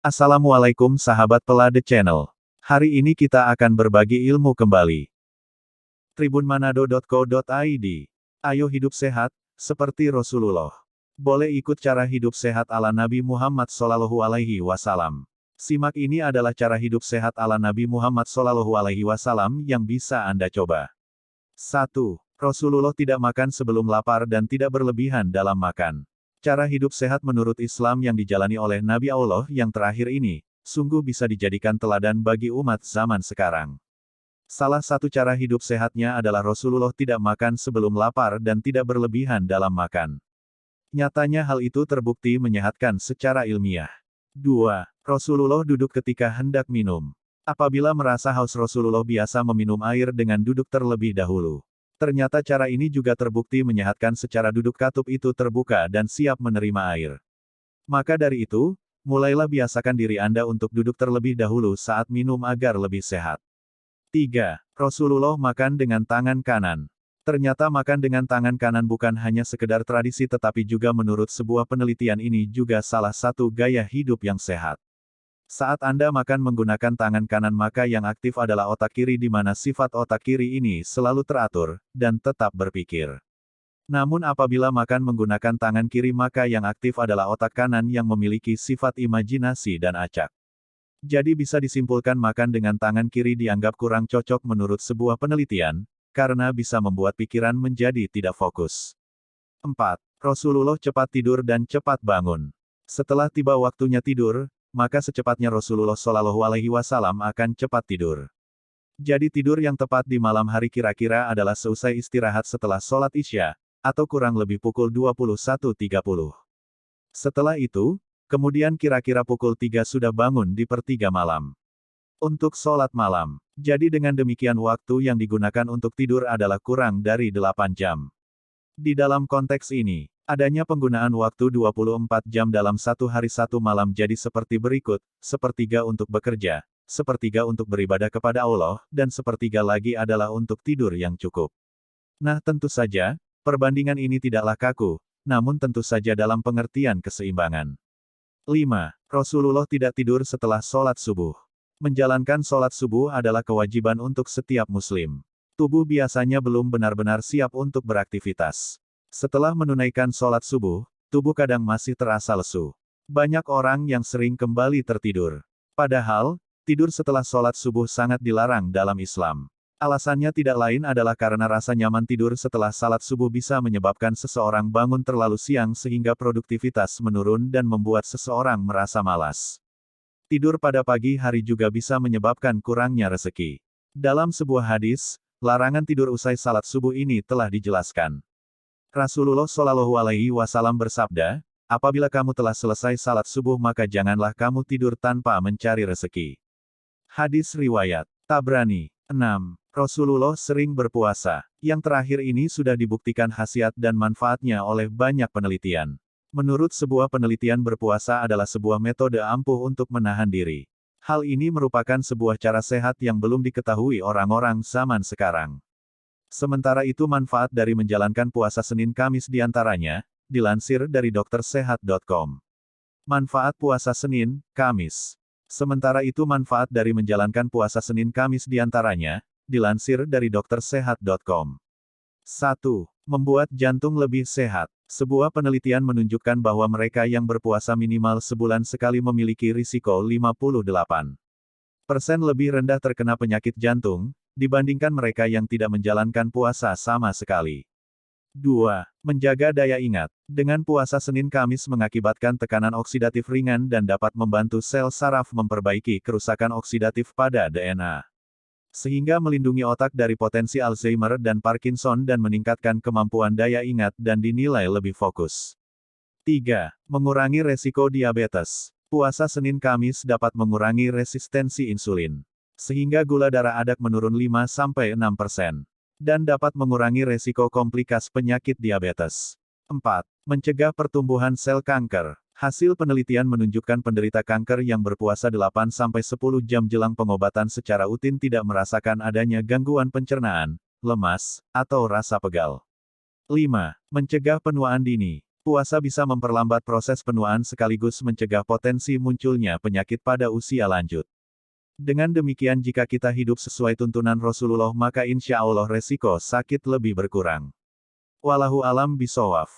Assalamualaikum sahabat Pelade Channel. Hari ini kita akan berbagi ilmu kembali. Tribunmanado.co.id. Ayo hidup sehat, seperti Rasulullah. Boleh ikut cara hidup sehat ala Nabi Muhammad SAW. Simak, ini adalah cara hidup sehat ala Nabi Muhammad SAW yang bisa Anda coba. 1. Rasulullah tidak makan sebelum lapar dan tidak berlebihan dalam makan. Cara hidup sehat menurut Islam yang dijalani oleh Nabi Allah yang terakhir ini, sungguh bisa dijadikan teladan bagi umat zaman sekarang. Salah satu cara hidup sehatnya adalah Rasulullah tidak makan sebelum lapar dan tidak berlebihan dalam makan. Nyatanya hal itu terbukti menyehatkan secara ilmiah. 2. Rasulullah duduk ketika hendak minum. Apabila merasa haus, Rasulullah biasa meminum air dengan duduk terlebih dahulu. Ternyata cara ini juga terbukti menyehatkan secara duduk katup itu terbuka dan siap menerima air. Maka dari itu, mulailah biasakan diri Anda untuk duduk terlebih dahulu saat minum agar lebih sehat. 3. Rasulullah makan dengan tangan kanan. Ternyata makan dengan tangan kanan bukan hanya sekedar tradisi tetapi juga menurut sebuah penelitian ini juga salah satu gaya hidup yang sehat. Saat Anda makan menggunakan tangan kanan maka yang aktif adalah otak kiri di mana sifat otak kiri ini selalu teratur, dan tetap berpikir. Namun apabila makan menggunakan tangan kiri maka yang aktif adalah otak kanan yang memiliki sifat imajinasi dan acak. Jadi bisa disimpulkan makan dengan tangan kiri dianggap kurang cocok menurut sebuah penelitian, karena bisa membuat pikiran menjadi tidak fokus. 4. Rasulullah cepat tidur dan cepat bangun. Setelah tiba waktunya tidur, maka secepatnya Rasulullah SAW akan cepat tidur. Jadi tidur yang tepat di malam hari kira-kira adalah seusai istirahat setelah sholat Isya, atau kurang lebih pukul 21.30. Setelah itu, kemudian kira-kira pukul 3 sudah bangun di per 3 malam. Untuk sholat malam, jadi dengan demikian waktu yang digunakan untuk tidur adalah kurang dari 8 jam. Di dalam konteks ini, adanya penggunaan waktu 24 jam dalam satu hari satu malam jadi seperti berikut, sepertiga untuk bekerja, sepertiga untuk beribadah kepada Allah, dan sepertiga lagi adalah untuk tidur yang cukup. Nah tentu saja, perbandingan ini tidaklah kaku, namun tentu saja dalam pengertian keseimbangan. 5. Rasulullah tidak tidur setelah sholat subuh. Menjalankan sholat subuh adalah kewajiban untuk setiap muslim. Tubuh biasanya belum benar-benar siap untuk beraktivitas. Setelah menunaikan sholat subuh, tubuh kadang masih terasa lesu. Banyak orang yang sering kembali tertidur. Padahal, tidur setelah sholat subuh sangat dilarang dalam Islam. Alasannya tidak lain adalah karena rasa nyaman tidur setelah salat subuh bisa menyebabkan seseorang bangun terlalu siang sehingga produktivitas menurun dan membuat seseorang merasa malas. Tidur pada pagi hari juga bisa menyebabkan kurangnya rezeki. Dalam sebuah hadis, larangan tidur usai salat subuh ini telah dijelaskan. Rasulullah SAW bersabda, apabila kamu telah selesai salat subuh maka janganlah kamu tidur tanpa mencari rezeki. Hadis riwayat Tabrani. 6. Rasulullah sering berpuasa. Yang terakhir ini sudah dibuktikan khasiat dan manfaatnya oleh banyak penelitian. Menurut sebuah penelitian berpuasa adalah sebuah metode ampuh untuk menahan diri. Hal ini merupakan sebuah cara sehat yang belum diketahui orang-orang zaman sekarang. Sementara itu manfaat dari menjalankan puasa Senin Kamis diantaranya, dilansir dari doktersehat.com. Manfaat puasa Senin, Kamis. Sementara itu manfaat dari menjalankan puasa Senin Kamis diantaranya, dilansir dari doktersehat.com. 1. Membuat jantung lebih sehat. Sebuah penelitian menunjukkan bahwa mereka yang berpuasa minimal sebulan sekali memiliki risiko 58% lebih rendah terkena penyakit jantung, dibandingkan mereka yang tidak menjalankan puasa sama sekali. 2. Menjaga daya ingat. Dengan puasa Senin Kamis mengakibatkan tekanan oksidatif ringan dan dapat membantu sel saraf memperbaiki kerusakan oksidatif pada DNA. Sehingga melindungi otak dari potensi Alzheimer dan Parkinson dan meningkatkan kemampuan daya ingat dan dinilai lebih fokus. 3. Mengurangi resiko diabetes. Puasa Senin Kamis dapat mengurangi resistensi insulin. Sehingga gula darah adak menurun 5-6%. Dan dapat mengurangi resiko komplikasi penyakit diabetes. 4. Mencegah pertumbuhan sel kanker. Hasil penelitian menunjukkan penderita kanker yang berpuasa 8-10 jam jelang pengobatan secara rutin tidak merasakan adanya gangguan pencernaan, lemas, atau rasa pegal. 5. Mencegah penuaan dini. Puasa bisa memperlambat proses penuaan sekaligus mencegah potensi munculnya penyakit pada usia lanjut. Dengan demikian jika kita hidup sesuai tuntunan Rasulullah maka insya Allah resiko sakit lebih berkurang. Wallahu alam bisawaf.